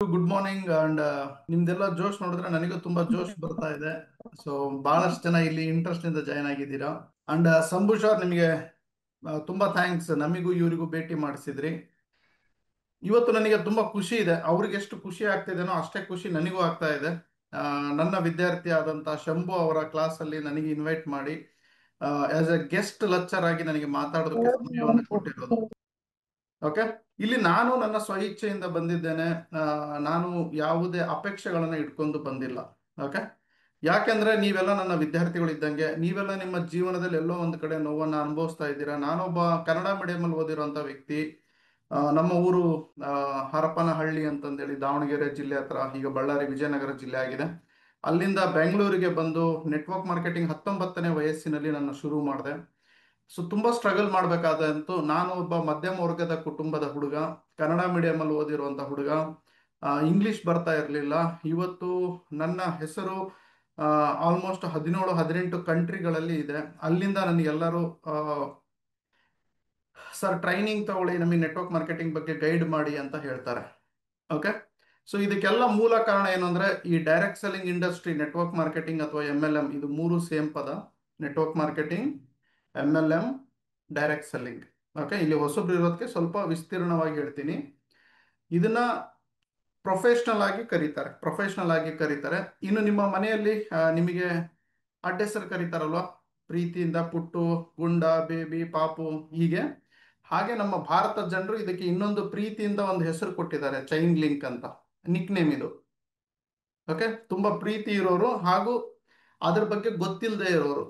Good morning and ನಿಮ್ದೆಲ್ಲ ಜೋಶ್ ನೋಡಿದ್ರೆ ನನಗೂ ತುಂಬಾ ಜೋಶ್ ಬರ್ತಾ ಇದೆ. ಸೊ ಬಹಳಷ್ಟು ಜನ ಇಲ್ಲಿ ಇಂಟ್ರೆಸ್ಟ್ ಇಂದ ಜಾಯ್ನ್ ಆಗಿದ್ದೀರಾ. ಅಂಡ್ ಸಂಭೂಷ್ ಅವ್ರು ನಿಮಗೆ ತುಂಬಾ ಥ್ಯಾಂಕ್ಸ್, ನಮಿಗೂ ಇವರಿಗೂ ಭೇಟಿ ಮಾಡಿಸಿದ್ರಿ. ಇವತ್ತು ನನಗೆ ತುಂಬಾ ಖುಷಿ ಇದೆ. ಅವ್ರಿಗೆ ಎಷ್ಟು ಖುಷಿ ಆಗ್ತಿದೆನೋ ಅಷ್ಟೇ ಖುಷಿ ನನಗೂ ಆಗ್ತಾ ಇದೆ. ನನ್ನ ವಿದ್ಯಾರ್ಥಿ ಆದಂತ ಶಂಭು ಅವರ ಕ್ಲಾಸ್ ಅಲ್ಲಿ ನನಗೆ ಇನ್ವೈಟ್ ಮಾಡಿ ಆಸ್ ಎ ಗೆಸ್ಟ್ ಲೆಕ್ಚರ್ ಆಗಿ ನನಗೆ ಮಾತಾಡೋದಕ್ಕೆ ಸಮಯವನ್ನು ಕೊಟ್ಟಿರೋದು. ಓಕೆ, ಇಲ್ಲಿ ನಾನು ನನ್ನ ಸ್ವಇಚ್ಛೆಯಿಂದ ಬಂದಿದ್ದೇನೆ. ನಾನು ಯಾವುದೇ ಅಪೇಕ್ಷೆಗಳನ್ನ ಇಟ್ಕೊಂಡು ಬಂದಿಲ್ಲ. ಓಕೆ, ಯಾಕೆಂದ್ರೆ ನೀವೆಲ್ಲ ನನ್ನ ವಿದ್ಯಾರ್ಥಿಗಳು ಇದ್ದಂಗೆ. ನೀವೆಲ್ಲ ನಿಮ್ಮ ಜೀವನದಲ್ಲಿ ಎಲ್ಲೋ ಒಂದು ಕಡೆ ನೋವನ್ನ ಅನುಭವಿಸ್ತಾ ಇದ್ದೀರಾ. ನಾನೊಬ್ಬ ಕನ್ನಡ ಮೀಡಿಯಂ ಅಲ್ಲಿ ಓದಿರುವಂತ ವ್ಯಕ್ತಿ. ನಮ್ಮ ಊರು ಹರಪನಹಳ್ಳಿ ಅಂತಂದೇಳಿ ದಾವಣಗೆರೆ ಜಿಲ್ಲೆ ಹತ್ರ, ಈಗ ಬಳ್ಳಾರಿ ವಿಜಯನಗರ ಜಿಲ್ಲೆ ಆಗಿದೆ. ಅಲ್ಲಿಂದ ಬೆಂಗಳೂರಿಗೆ ಬಂದು ನೆಟ್ವರ್ಕ್ ಮಾರ್ಕೆಟಿಂಗ್ 19ನೇ ವಯಸ್ಸಿನಲ್ಲಿ ನಾನು ಶುರು ಮಾಡಿದೆ. ಸೊ ತುಂಬಾ ಸ್ಟ್ರಗಲ್ ಮಾಡ್ಬೇಕಾದಂತೂ. ನಾನು ಒಬ್ಬ ಮಧ್ಯಮ ವರ್ಗದ ಕುಟುಂಬದ ಹುಡುಗ, ಕನ್ನಡ ಮೀಡಿಯಂ ಅಲ್ಲಿ ಓದಿರುವಂತ ಹುಡುಗ. ಇಂಗ್ಲಿಷ್ ಬರ್ತಾ ಇರಲಿಲ್ಲ. ಇವತ್ತು ನನ್ನ ಹೆಸರು ಆಲ್ಮೋಸ್ಟ್ 17-18 ಕಂಟ್ರಿಗಳಲ್ಲಿ ಇದೆ. ಅಲ್ಲಿಂದ ನನಗೆಲ್ಲರೂ ಸರ್ ಟ್ರೈನಿಂಗ್ ತಗೊಳ್ಳಿ, ನಮಗೆ ನೆಟ್ವರ್ಕ್ ಮಾರ್ಕೆಟಿಂಗ್ ಬಗ್ಗೆ ಗೈಡ್ ಮಾಡಿ ಅಂತ ಹೇಳ್ತಾರೆ. ಓಕೆ, ಸೊ ಇದಕ್ಕೆಲ್ಲ ಮೂಲ ಕಾರಣ ಏನು ಅಂದ್ರೆ, ಈ direct selling industry, network marketing ಅಥವಾ MLM, ಇದು ಮೂರು ಸೇಮ್ ಪದ. Network marketing, MLM, direct selling. Okay, ಇಲ್ಲಿ ಹೊಸಬ್ರು ಇರೋದಕ್ಕೆ ಸ್ವಲ್ಪ ವಿಸ್ತೀರ್ಣವಾಗಿ ಹೇಳ್ತೀನಿ. ಇದನ್ನ ಪ್ರೊಫೆಷನಲ್ ಆಗಿ ಕರೀತಾರೆ. ಇನ್ನು ನಿಮ್ಮ ಮನೆಯಲ್ಲಿ ನಿಮಗೆ ಅಡ್ಡ ಹೆಸರು ಕರೀತಾರಲ್ವಾ, ಪ್ರೀತಿಯಿಂದ ಪುಟ್ಟು, ಗುಂಡ, ಬೇಬಿ, ಪಾಪು, ಹೀಗೆ. ಹಾಗೆ ನಮ್ಮ ಭಾರತ ಜನರು ಇದಕ್ಕೆ ಇನ್ನೊಂದು ಪ್ರೀತಿಯಿಂದ ಒಂದು ಹೆಸರು ಕೊಟ್ಟಿದ್ದಾರೆ, ಚೈನ್ ಲಿಂಕ್ ಅಂತ. ನಿಕ್ ನೇಮ್ ಇದು. ಓಕೆ, ತುಂಬಾ ಪ್ರೀತಿ ಇರೋರು ಹಾಗೂ ಅದ್ರ ಬಗ್ಗೆ ಗೊತ್ತಿಲ್ಲದೆ ಇರೋರು,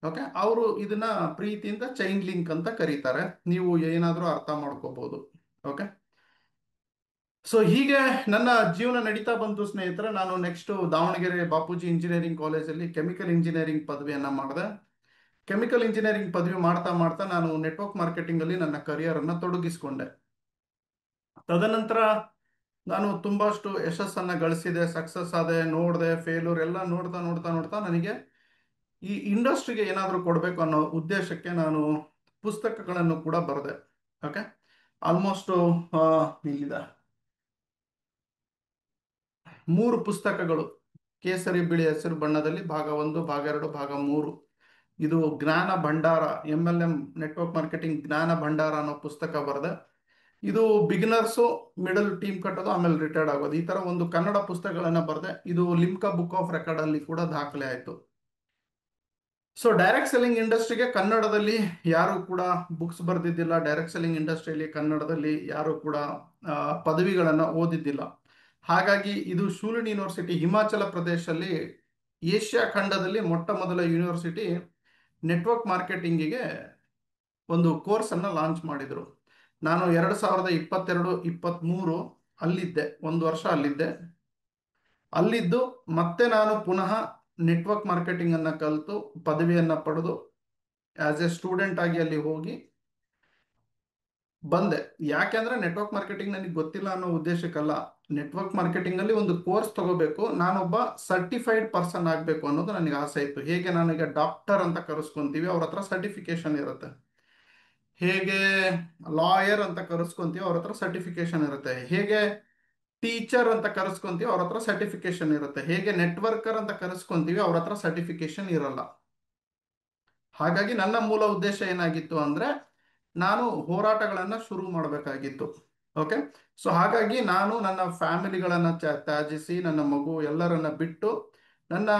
ಓಕೆ, ಅವರು ಇದನ್ನ ಪ್ರೀತಿಯಿಂದ ಚೈನ್ ಲಿಂಕ್ ಅಂತ ಕರೀತಾರೆ. ನೀವು ಏನಾದ್ರೂ ಅರ್ಥ ಮಾಡ್ಕೋಬಹುದು. ಓಕೆ, ಸೊ ಹೀಗೆ ನನ್ನ ಜೀವನ ನಡೀತಾ ಬಂತು ಸ್ನೇಹಿತರೆ. ನಾನು ನೆಕ್ಸ್ಟ್ ದಾವಣಗೆರೆ ಬಾಪೂಜಿ ಇಂಜಿನಿಯರಿಂಗ್ ಕಾಲೇಜಲ್ಲಿ ಕೆಮಿಕಲ್ ಇಂಜಿನಿಯರಿಂಗ್ ಪದವಿಯನ್ನ ಮಾಡಿದೆ. ಕೆಮಿಕಲ್ ಇಂಜಿನಿಯರಿಂಗ್ ಪದವಿ ಮಾಡ್ತಾ ಮಾಡ್ತಾ ನಾನು ನೆಟ್ವರ್ಕ್ ಮಾರ್ಕೆಟಿಂಗ್ ಅಲ್ಲಿ ನನ್ನ ಕರಿಯರ್ ಅನ್ನ ತೊಡಗಿಸಿಕೊಂಡೆ. ತದನಂತರ ನಾನು ತುಂಬಾಷ್ಟು ಯಶಸ್ಸನ್ನ ಗಳಿಸಿದೆ, ಸಕ್ಸಸ್ ಆದೆ, ನೋಡಿದೆ, ಫೇಲ್ಯೂರ್ ಎಲ್ಲ ನೋಡ್ತಾ ನೋಡ್ತಾ ನೋಡ್ತಾ ನನಗೆ ಈ ಇಂಡಸ್ಟ್ರಿಗೆ ಏನಾದರೂ ಕೊಡಬೇಕು ಅನ್ನೋ ಉದ್ದೇಶಕ್ಕೆ ನಾನು ಪುಸ್ತಕಗಳನ್ನು ಕೂಡ ಬರೆದೆ. ಓಕೆ, ಆಲ್ಮೋಸ್ಟ್ ಇಲ್ಲಿದೆ 3 ಪುಸ್ತಕಗಳು. ಕೇಸರಿ ಬಿಳಿ ಹಸಿರು ಬಣ್ಣದಲ್ಲಿ ಭಾಗ 1, ಭಾಗ 2, ಭಾಗ 3. ಇದು ಜ್ಞಾನ ಭಂಡಾರ, MLM ನೆಟ್ವರ್ಕ್ ಮಾರ್ಕೆಟಿಂಗ್ ಜ್ಞಾನ ಭಂಡಾರ ಅನ್ನೋ ಪುಸ್ತಕ ಬರೆದೆ. ಇದು ಬಿಗಿನರ್ಸು, ಮಿಡಲ್ ಟೀಮ್ ಕಟ್ಟೋದು, ಆಮೇಲೆ ರಿಟೈರ್ಡ್ ಆಗೋದು, ಈ ತರ ಒಂದು ಕನ್ನಡ ಪುಸ್ತಕಗಳನ್ನ ಬರೆದೆ. ಇದು ಲಿಮ್ಕಾ ಬುಕ್ ಆಫ್ ರೆಕಾರ್ಡ್ ಅಲ್ಲಿ ಕೂಡ ದಾಖಲೆ ಆಯಿತು. ಸೊ ಡೈರೆಕ್ಟ್ ಸೆಲ್ಲಿಂಗ್ ಇಂಡಸ್ಟ್ರಿಗೆ ಕನ್ನಡದಲ್ಲಿ ಯಾರು ಕೂಡ ಬುಕ್ಸ್ ಬರೆದಿದ್ದಿಲ್ಲ. ಡೈರೆಕ್ಟ್ ಸೆಲ್ಲಿಂಗ್ ಇಂಡಸ್ಟ್ರಿಯಲ್ಲಿ ಕನ್ನಡದಲ್ಲಿ ಯಾರು ಕೂಡ ಪದವಿಗಳನ್ನ ಓದಿದ್ದಿಲ್ಲ. ಹಾಗಾಗಿ ಇದು ಶೂಲಿನಿ ಯೂನಿವರ್ಸಿಟಿ, ಹಿಮಾಚಲ ಪ್ರದೇಶಲ್ಲಿ, ಏಷ್ಯಾ ಖಂಡದಲ್ಲಿ ಮೊಟ್ಟ ಮೊದಲ ಯೂನಿವರ್ಸಿಟಿ ನೆಟ್ವರ್ಕ್ ಮಾರ್ಕೆಟಿಂಗಿಗೆ ಒಂದು ಕೋರ್ಸ್ ಅನ್ನ ಲಾಂಚ್ ಮಾಡಿದ್ರು. ನಾನು 2022-23 ಅಲ್ಲಿದ್ದೆ, 1 ವರ್ಷ ಅಲ್ಲಿದ್ದೆ. ಅಲ್ಲಿದ್ದು ಮತ್ತೆ ನಾನು ಪುನಃ ನೆಟ್ವರ್ಕ್ ಮಾರ್ಕೆಟಿಂಗ್ ಅನ್ನ ಕಲಿತು ಪದವಿಯನ್ನ ಪಡೆದು ಆಸ್ ಎ ಸ್ಟೂಡೆಂಟ್ ಆಗಿ ಅಲ್ಲಿ ಹೋಗಿ ಬಂದೆ. ಯಾಕೆಂದ್ರೆ ನೆಟ್ವರ್ಕ್ ಮಾರ್ಕೆಟಿಂಗ್ ನನಗೆ ಗೊತ್ತಿಲ್ಲ ಅನ್ನೋ ಉದ್ದೇಶಕ್ಕಲ್ಲ. ನೆಟ್ವರ್ಕ್ ಮಾರ್ಕೆಟಿಂಗ್ ಅಲ್ಲಿ ಒಂದು ಕೋರ್ಸ್ ತಗೋಬೇಕು, ನಾನೊಬ್ಬ ಸರ್ಟಿಫೈಡ್ ಪರ್ಸನ್ ಆಗಬೇಕು ಅನ್ನೋದು ನನಗೆ ಆಸೆ ಇತ್ತು. ಹೇಗೆ ನಾನೀಗ ಡಾಕ್ಟರ್ ಅಂತ ಕರೆಸ್ಕೊಂತೀವಿ, ಅವ್ರ ಹತ್ರ ಸರ್ಟಿಫಿಕೇಶನ್ ಇರುತ್ತೆ. ಹೇಗೆ ಲಾಯರ್ ಅಂತ ಕರೆಸ್ಕೊಂತೀವಿ, ಅವ್ರ ಹತ್ರ ಸರ್ಟಿಫಿಕೇಶನ್ ಇರುತ್ತೆ. ಹೇಗೆ ಟೀಚರ್ ಅಂತ ಕರೆಸ್ಕೊಂತೀವಿ, ಅವ್ರ ಹತ್ರ ಸರ್ಟಿಫಿಕೇಶನ್ ಇರುತ್ತೆ. ಹೇಗೆ ನೆಟ್ವರ್ಕರ್ ಅಂತ ಕರೆಸ್ಕೊಂತೀವಿ, ಅವ್ರ ಹತ್ರ ಸರ್ಟಿಫಿಕೇಶನ್ ಇರಲ್ಲ. ಹಾಗಾಗಿ ನನ್ನ ಮೂಲ ಉದ್ದೇಶ ಏನಾಗಿತ್ತು ಅಂದ್ರೆ, ನಾನು ಹೋರಾಟಗಳನ್ನ ಶುರು ಮಾಡಬೇಕಾಗಿತ್ತು. ಓಕೆ, ಸೊ ಹಾಗಾಗಿ ನಾನು ನನ್ನ ಫ್ಯಾಮಿಲಿಗಳನ್ನ ತ್ಯಾಜಿಸಿ, ನನ್ನ ಮಗು ಎಲ್ಲರನ್ನ ಬಿಟ್ಟು, ನನ್ನ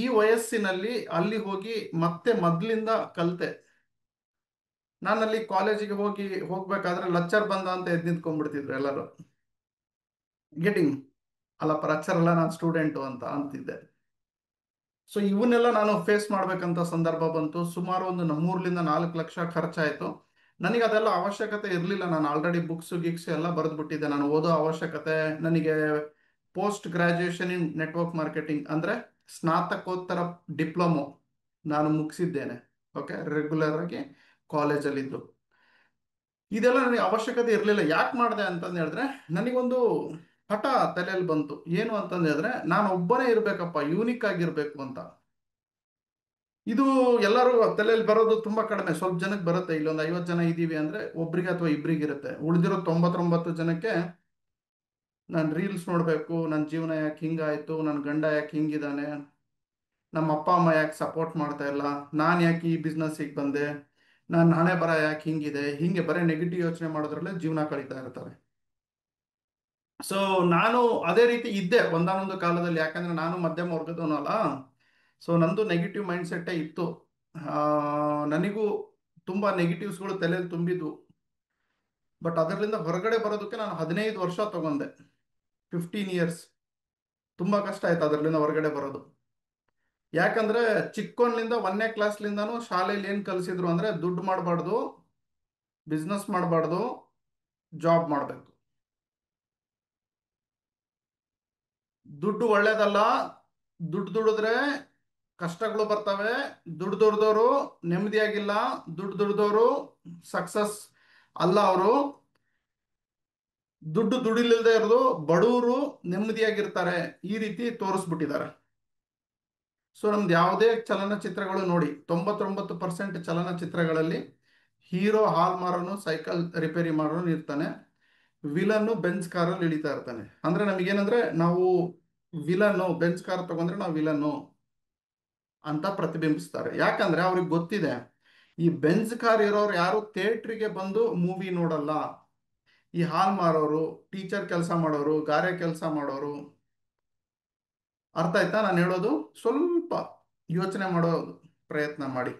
ಈ ವಯಸ್ಸಿನಲ್ಲಿ ಅಲ್ಲಿ ಹೋಗಿ ಮತ್ತೆ ಮೊದ್ಲಿಂದ ಕಲಿತೆ. ನಾನಲ್ಲಿ ಕಾಲೇಜಿಗೆ ಹೋಗ್ಬೇಕಾದ್ರೆ ಲಚ್ಚರ್ ಬಂದ ಅಂತ ಎದ್ದು ನಿಂತ್ಕೊಂಡ್ಬಿಡ್ತಿದ್ರು ಎಲ್ಲರೂ. ಗೆಟಿಂಗ್ ಅಲ್ಲಪ್ಪ, ಲಚ್ಚರ್ ಅಲ್ಲ, ನಾನು ಸ್ಟೂಡೆಂಟು ಅಂತ ಅಂತಿದ್ದೆ. ಸೊ ಇವನ್ನೆಲ್ಲ ನಾನು ಫೇಸ್ ಮಾಡ್ಬೇಕಂತ ಸಂದರ್ಭ ಬಂತು. ಸುಮಾರು ಒಂದು 3-4 ಲಕ್ಷ ಖರ್ಚಾಯಿತು. ನನಗೆ ಅದೆಲ್ಲ ಅವಶ್ಯಕತೆ ಇರಲಿಲ್ಲ. ನಾನು ಆಲ್ರೆಡಿ ಬುಕ್ಸ್ ಗಿಕ್ಸ್ ಎಲ್ಲ ಬರೆದ್ಬಿಟ್ಟಿದ್ದೆ. ನಾನು ಓದೋ ಅವಶ್ಯಕತೆ ನನಗೆ ಪೋಸ್ಟ್ ಗ್ರಾಜ್ಯುಯೇಷನ್ ಇನ್ ನೆಟ್ವರ್ಕ್ ಮಾರ್ಕೆಟಿಂಗ್ ಅಂದ್ರೆ ಸ್ನಾತಕೋತ್ತರ ಡಿಪ್ಲೊಮೊ ನಾನು ಮುಗಿಸಿದ್ದೇನೆ. ಓಕೆ, ರೆಗ್ಯುಲರ್ ಆಗಿ ಕಾಲೇಜಲ್ಲಿದ್ದು ಇದೆಲ್ಲ ನನಗೆ ಅವಶ್ಯಕತೆ ಇರಲಿಲ್ಲ. ಯಾಕೆ ಮಾಡಿದೆ ಅಂತಂದು ಹೇಳಿದ್ರೆ, ನನಗೊಂದು ಹಠ ತಲೆಯಲ್ಲಿ ಬಂತು. ಏನು ಅಂತಂದು ಹೇಳಿದ್ರೆ, ನಾನು ಒಬ್ಬನೇ ಇರ್ಬೇಕಪ್ಪ, ಯೂನಿಕ್ ಆಗಿರ್ಬೇಕು ಅಂತ. ಇದು ಎಲ್ಲರೂ ತಲೆಯಲ್ಲಿ ಬರೋದು ತುಂಬಾ ಕಡಿಮೆ, ಸ್ವಲ್ಪ ಜನಕ್ಕೆ ಬರುತ್ತೆ. ಇಲ್ಲೊಂದು 50 ಜನ ಇದ್ದೀವಿ ಅಂದ್ರೆ ಒಬ್ರಿಗೆ ಅಥವಾ ಇಬ್ರಿಗೆ ಇರುತ್ತೆ. ಉಳಿದಿರೋ 99 ಜನಕ್ಕೆ ನಾನು ರೀಲ್ಸ್ ನೋಡಬೇಕು, ನನ್ನ ಜೀವನ ಯಾಕೆ ಹಿಂಗಾಯ್ತು, ನನ್ನ ಗಂಡ ಯಾಕೆ ಹಿಂಗಿದ್ದಾನೆ, ನಮ್ಮ ಅಪ್ಪ ಅಮ್ಮ ಯಾಕೆ ಸಪೋರ್ಟ್ ಮಾಡ್ತಾ ಇಲ್ಲ, ನಾನು ಯಾಕೆ ಈ ಬಿಸ್ನೆಸ್ಸಿಗೆ ಬಂದೆ, ನನ್ನ ಹಣೆ ಬರ ಯಾಕೆ ಹಿಂಗಿದೆ, ಹಿಂಗೆ ಬರೀ ನೆಗೆಟಿವ್ ಯೋಚನೆ ಮಾಡೋದ್ರಲ್ಲೇ ಜೀವನ ಕಳೀತಾ ಇರ್ತಾರೆ. ಸೊ ನಾನು ಅದೇ ರೀತಿ ಇದ್ದೆ ಒಂದಾನೊಂದು ಕಾಲದಲ್ಲಿ, ಯಾಕಂದ್ರೆ ನಾನು ಮಧ್ಯಮ ವರ್ಗದವನು ಅಲ್ಲ. ಸೊ ನಂದು ನೆಗೆಟಿವ್ ಮೈಂಡ್ ಸೆಟ್ಟೇ ಇತ್ತು. ನನಗೂ ತುಂಬಾ ನೆಗೆಟಿವ್ಸ್ಗಳು ತಲೆಯಲ್ಲಿ ತುಂಬಿದ್ವು. ಬಟ್ ಅದರಿಂದ ಹೊರಗಡೆ ಬರೋದಕ್ಕೆ ನಾನು 15 ವರ್ಷ ತಗೊಂಡೆ, 15 ಇಯರ್ಸ್. ತುಂಬಾ ಕಷ್ಟ ಆಯ್ತು ಅದರಿಂದ ಹೊರಗಡೆ ಬರೋದು. ಯಾಕಂದ್ರೆ ಚಿಕ್ಕೋನ್ಲಿಂದ 1ನೇ ಕ್ಲಾಸ್ಲಿಂದಾನು ಶಾಲೆಯಲ್ಲಿ ಏನ್ ಕಲಿಸಿದ್ರು ಅಂದ್ರೆ ದುಡ್ಡು ಮಾಡಬಾರ್ದು, ಬಿಸ್ನೆಸ್ ಮಾಡಬಾರ್ದು, ಜಾಬ್ ಮಾಡಬೇಕು. ದುಡ್ಡು ಒಳ್ಳೇದಲ್ಲ, ದುಡ್ಡು ದುಡಿದ್ರೆ ಕಷ್ಟಗಳು ಬರ್ತವೆ, ದುಡ್ಡು ದುಡ್ದವರು ನೆಮ್ಮದಿಯಾಗಿಲ್ಲ, ದುಡ್ಡು ದುಡ್ದವರು ಸಕ್ಸಸ್ ಅಲ್ಲ ಅವರು. ದುಡ್ಡು ದುಡಿಲಿಲ್ಲದೆ ಇರೋದು ಬಡವರು ನೆಮ್ಮದಿಯಾಗಿರ್ತಾರೆ, ಈ ರೀತಿ ತೋರಿಸ್ಬಿಟ್ಟಿದ್ದಾರೆ. ಸೊ ನಮ್ದು ಯಾವುದೇ ಚಲನಚಿತ್ರಗಳು ನೋಡಿ, 99% ಚಲನಚಿತ್ರಗಳಲ್ಲಿ ಹೀರೋ ಹಾಲ್ ಮಾರೋನು, ಸೈಕಲ್ ರಿಪೇರಿ ಮಾಡೋನು ಇರ್ತಾನೆ, ವಿಲನ್ನು ಬೆಂಚ್ ಕಾರಲ್ಲಿ ಇಳಿತಾ ಇರ್ತಾನೆ. ಅಂದ್ರೆ ನಮಗೇನಂದ್ರೆ ನಾವು ವಿಲನ್ನು, ಬೆಂಚ್ ಕಾರ್ ತಗೊಂಡ್ರೆ ನಾವು ವಿಲನ್ನು ಅಂತ ಪ್ರತಿಬಿಂಬಿಸ್ತಾರೆ. ಯಾಕಂದ್ರೆ ಅವ್ರಿಗೆ ಗೊತ್ತಿದೆ, ಈ ಬೆಂಚ್ ಕಾರ್ ಇರೋರು ಯಾರು ಥಿಯೇಟ್ರಿಗೆ ಬಂದು ಮೂವಿ ನೋಡಲ್ಲ. ಈ ಹಾಲ್ ಮಾರೋರು, ಟೀಚರ್ ಕೆಲಸ ಮಾಡೋರು, ಗಾರೆ ಕೆಲಸ ಮಾಡೋರು. ಅರ್ಥ ಆಯ್ತಾ ನಾನು ಹೇಳೋದು? ಸ್ವಲ್ಪ ಯೋಚನೆ ಮಾಡೋ ಪ್ರಯತ್ನ ಮಾಡಿ.